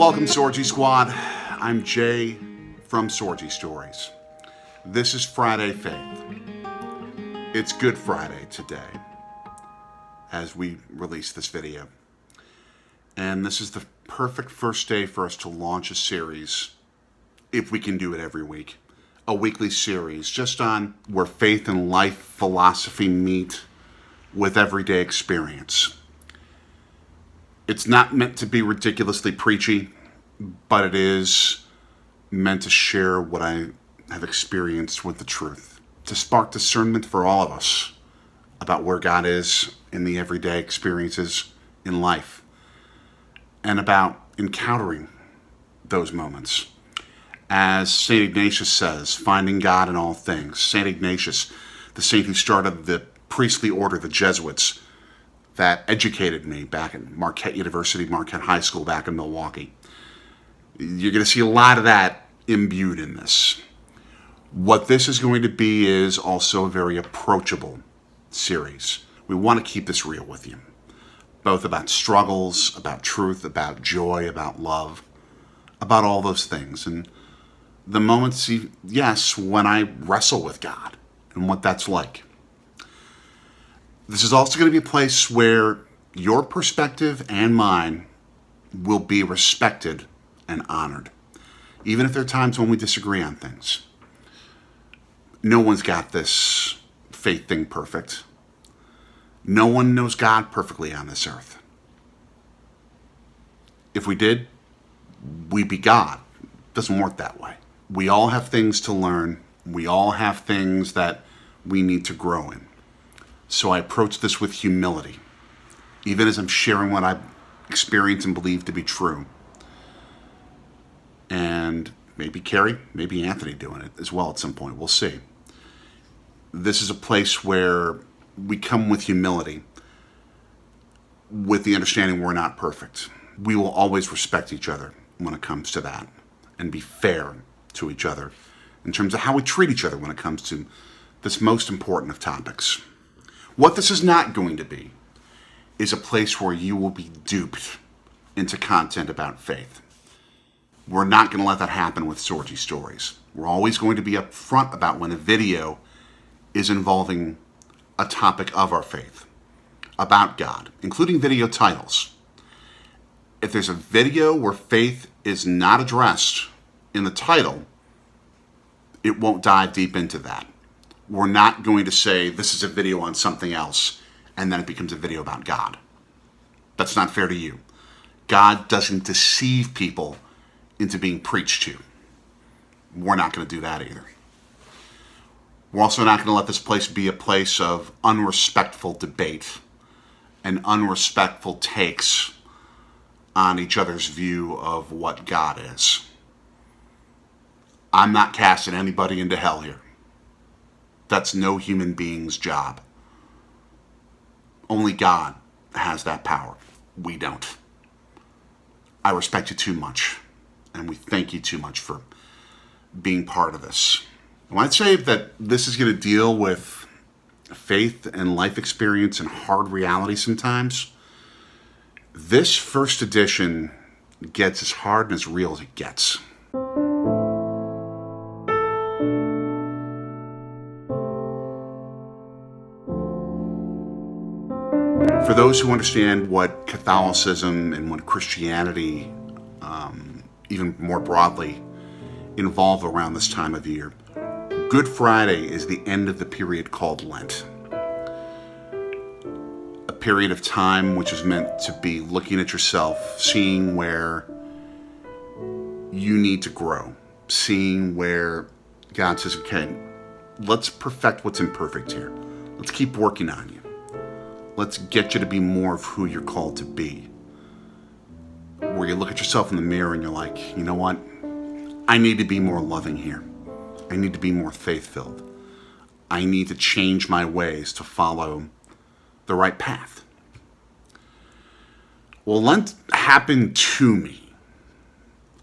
Welcome, Sorgy Squad. I'm Jay from Sorgy Stories. This is Phriday Phaith. It's Good Friday today as we release this video. And this is the perfect first day for us to launch a series, if we can do it every week. A weekly series just on where faith and life philosophy meet with everyday experience. It's not meant to be ridiculously preachy, but it is meant to share what I have experienced with the truth, to spark discernment for all of us about where God is in the everyday experiences in life, and about encountering those moments. As St. Ignatius says, finding God in all things. St. Ignatius, the saint who started the priestly order, the Jesuits, that educated me back at Marquette University, Marquette High School back in Milwaukee. You're going to see a lot of that imbued in this. What this is going to be is also a very approachable series. We want to keep this real with you, both about struggles, about truth, about joy, about love, about all those things. And the moments, yes, when I wrestle with God and what that's like. This is also going to be a place where your perspective and mine will be respected and honored, even if there are times when we disagree on things. No one's got this faith thing perfect. No one knows God perfectly on this earth. If we did, we'd be God. It doesn't work that way. We all have things to learn. We all have things that we need to grow in. So I approach this with humility, even as I'm sharing what I experience and believe to be true. And maybe Carrie, maybe Anthony doing it as well at some point. We'll see. This is a place where we come with humility, with the understanding we're not perfect. We will always respect each other when it comes to that, and be fair to each other in terms of how we treat each other when it comes to this most important of topics. What this is not going to be is a place where you will be duped into content about faith. We're not going to let that happen with Sorgy Stories. We're always going to be upfront about when a video is involving a topic of our faith, about God, including video titles. If there's a video where faith is not addressed in the title, it won't dive deep into that. We're not going to say this is a video on something else and then it becomes a video about God. That's not fair to you. God doesn't deceive people into being preached to. We're not going to do that either. We're also not going to let this place be a place of unrespectful debate and unrespectful takes on each other's view of what God is. I'm not casting anybody into hell here. That's no human being's job. Only God has that power. We don't. I respect you too much, and we thank you too much for being part of this. When I'd say that this is going to deal with faith and life experience and hard reality sometimes, this first edition gets as hard and as real as it gets. For those who understand what Catholicism and what Christianity, even more broadly, involve around this time of year, Good Friday is the end of the period called Lent. A period of time which is meant to be looking at yourself, seeing where you need to grow, seeing where God says, okay, let's perfect what's imperfect here. Let's keep working on you. Let's get you to be more of who you're called to be. Where you look at yourself in the mirror and you're like, you know what? I need to be more loving here. I need to be more faith-filled. I need to change my ways to follow the right path. Well, Lent happened to me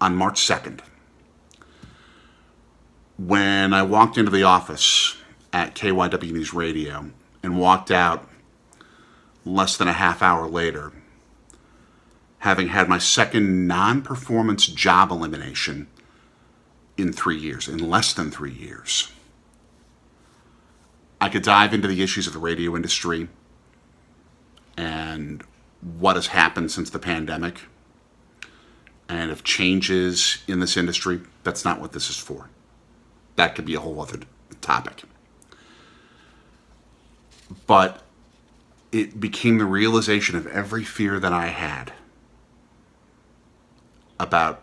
on March 2nd. When I walked into the office at KYW Newsradio and walked out less than a half hour later, having had my second non-performance job elimination in 3 years, in less than 3 years. I could dive into the issues of the radio industry and what has happened since the pandemic and if changes in this industry. That's not what this is for. That could be a whole other topic. But it became the realization of every fear that I had about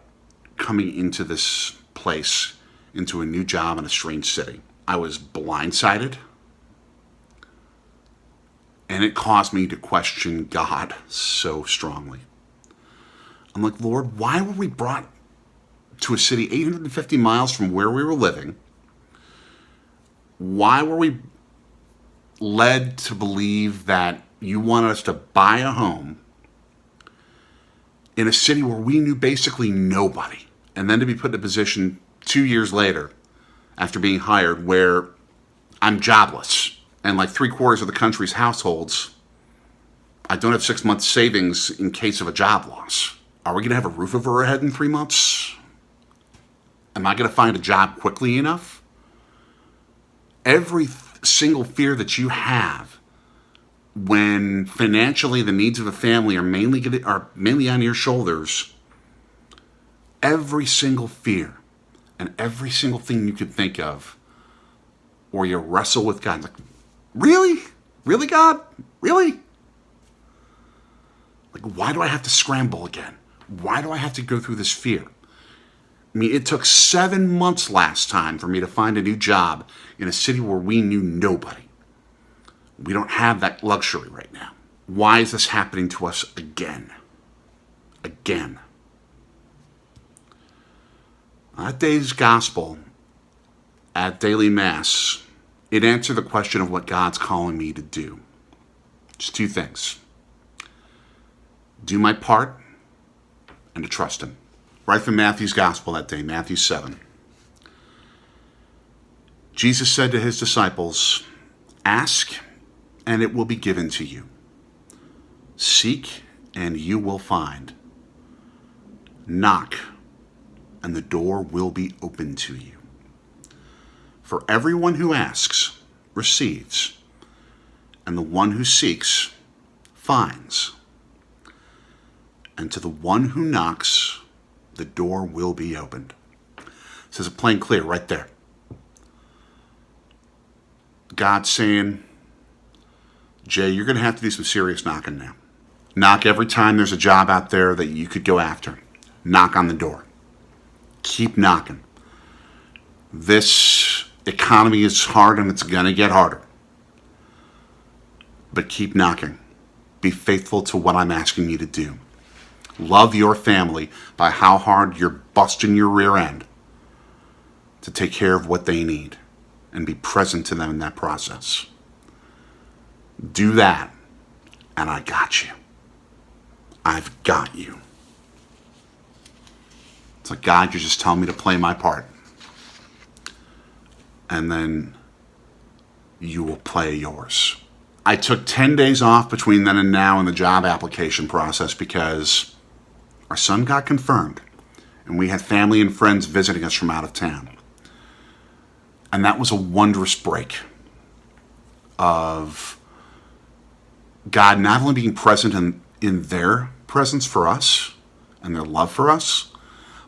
coming into this place, into a new job in a strange city. I was blindsided, and it caused me to question God so strongly. I'm like, Lord, why were we brought to a city 850 miles from where we were living? Why were we led to believe that you wanted us to buy a home in a city where we knew basically nobody, and then to be put in a position 2 years later after being hired where I'm jobless and like 3/4 of the country's households, I don't have 6 months savings in case of a job loss. Are we going to have a roof over our head in 3 months? Am I going to find a job quickly enough? Every single fear that you have when financially the needs of a family are mainly on your shoulders, every single fear and every single thing you could think of, or you wrestle with God, like, really? Really, God? Really? Like, why do I have to scramble again? Why do I have to go through this fear? I mean, it took 7 months last time for me to find a new job in a city where we knew nobody. We don't have that luxury right now. Why is this happening to us again? Again. That day's gospel at daily mass, it answered the question of what God's calling me to do. Just 2 things. Do my part and to trust him. Right from Matthew's gospel that day, Matthew 7. Jesus said to his disciples, "Ask, and it will be given to you. Seek, and you will find. Knock, and the door will be open to you. For everyone who asks receives, and the one who seeks finds. And to the one who knocks, the door will be opened." It says it plain clear right there. God's saying, Jay, you're going to have to do some serious knocking now. Knock every time there's a job out there that you could go after. Knock on the door. Keep knocking. This economy is hard and it's going to get harder. But keep knocking. Be faithful to what I'm asking you to do. Love your family by how hard you're busting your rear end to take care of what they need and be present to them in that process. Do that, and I got you. I've got you. It's like, God, you're just telling me to play my part. And then you will play yours. I took 10 days off between then and now in the job application process because our son got confirmed, and we had family and friends visiting us from out of town. And that was a wondrous break of God not only being present in their presence for us and their love for us,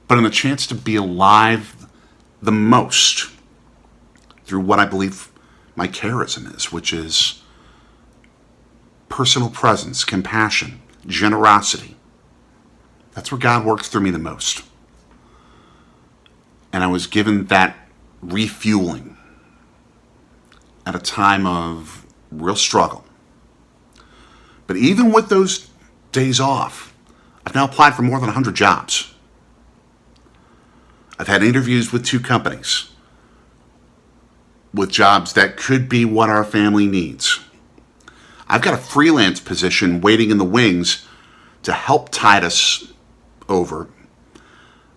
but in the chance to be alive the most through what I believe my charism is, which is personal presence, compassion, generosity. That's where God works through me the most. And I was given that refueling at a time of real struggle. But even with those days off, I've now applied for more than 100 jobs. I've had interviews with 2 companies with jobs that could be what our family needs. I've got a freelance position waiting in the wings to help tide us over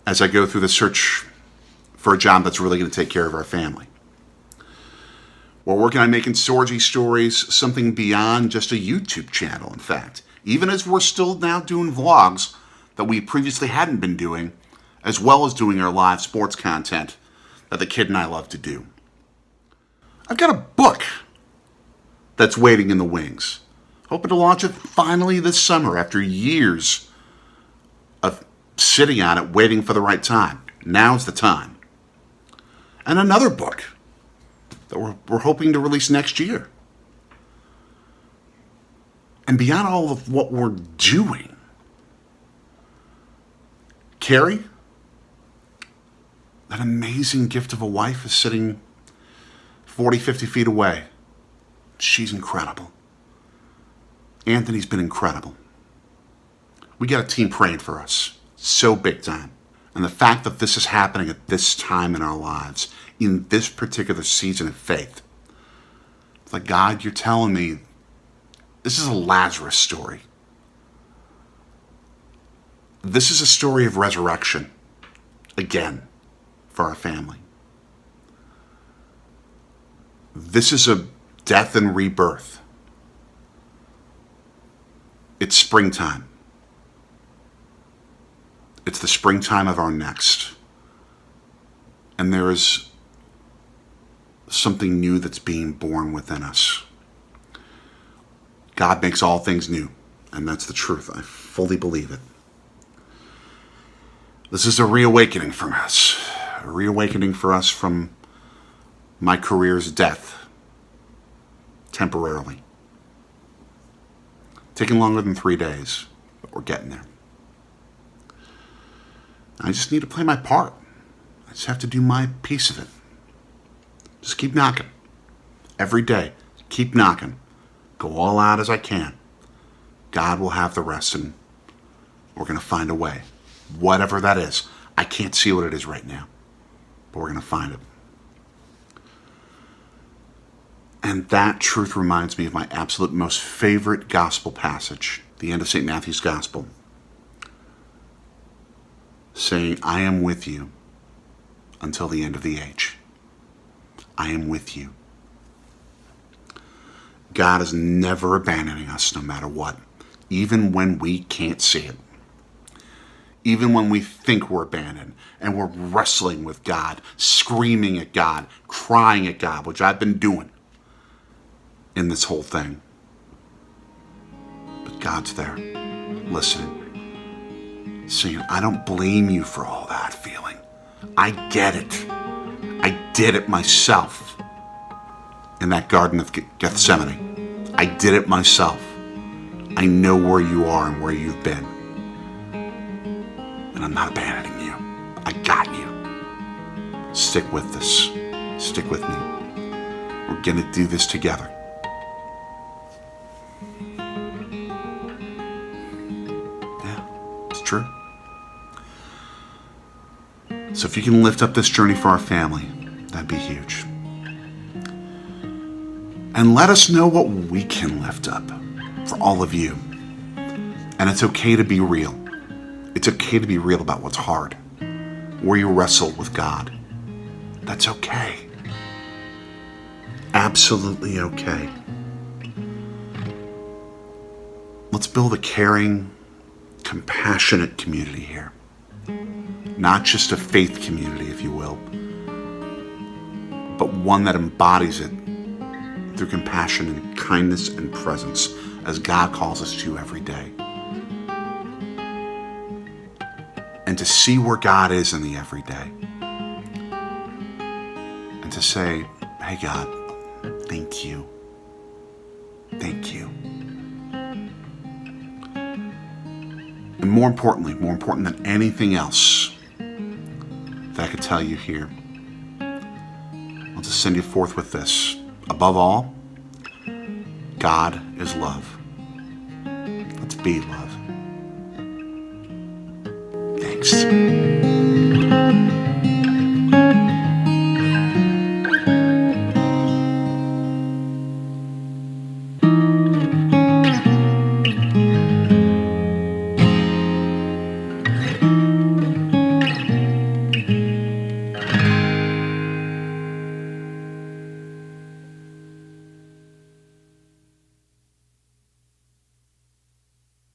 as I go through the search for a job that's really going to take care of our family. We're working on making Sorgy Stories something beyond just a YouTube channel, in fact. Even as we're still now doing vlogs, that we previously hadn't been doing, as well as doing our live sports content that the kid and I love to do. I've got a book that's waiting in the wings. Hoping to launch it finally this summer after years of sitting on it, waiting for the right time. Now's the time. And another book that we're hoping to release next year. And beyond all of what we're doing, Carrie, that amazing gift of a wife, is sitting 40, 50 feet away. She's incredible. Anthony's been incredible. We got a team praying for us. So big time. And the fact that this is happening at this time in our lives, in this particular season of faith, it's like, God, you're telling me this is a Lazarus story. This is a story of resurrection, again, for our family. This is a death and rebirth. It's springtime. It's the springtime of our next. And there is something new that's being born within us. God makes all things new, and that's the truth. I fully believe it. This is a reawakening from us. A reawakening for us from my career's death, temporarily. Taking longer than 3 days, but we're getting there. I just need to play my part. I just have to do my piece of it. Just keep knocking. Every day, keep knocking. Go all out as I can. God will have the rest, and we're going to find a way. Whatever that is. I can't see what it is right now, but we're going to find it. And that truth reminds me of my absolute most favorite gospel passage, the end of St. Matthew's Gospel, saying, I am with you until the end of the age. I am with you. God is never abandoning us no matter what, even when we can't see it. Even when we think we're abandoned and we're wrestling with God, screaming at God, crying at God, which I've been doing in this whole thing. But God's there, listening, saying, I don't blame you for all that feeling. I get it. I did it myself in that Garden of Gethsemane. I did it myself. I know where you are and where you've been. And I'm not abandoning you. I got you. Stick with this. Stick with me. We're going to do this together. Yeah, it's true. So if you can lift up this journey for our family, that'd be huge. And let us know what we can lift up for all of you. And it's okay to be real. It's okay to be real about what's hard, where you wrestle with God. That's okay. Absolutely okay. Let's build a caring, compassionate community here. Not just a faith community, if you will, but one that embodies it through compassion and kindness and presence, as God calls us to every day. And to see where God is in the everyday. And to say, hey God, thank you. Thank you. And more important than anything else that I could tell you here, I'll just send you forth with this. Above all, God is love. Let's be love. Thanks.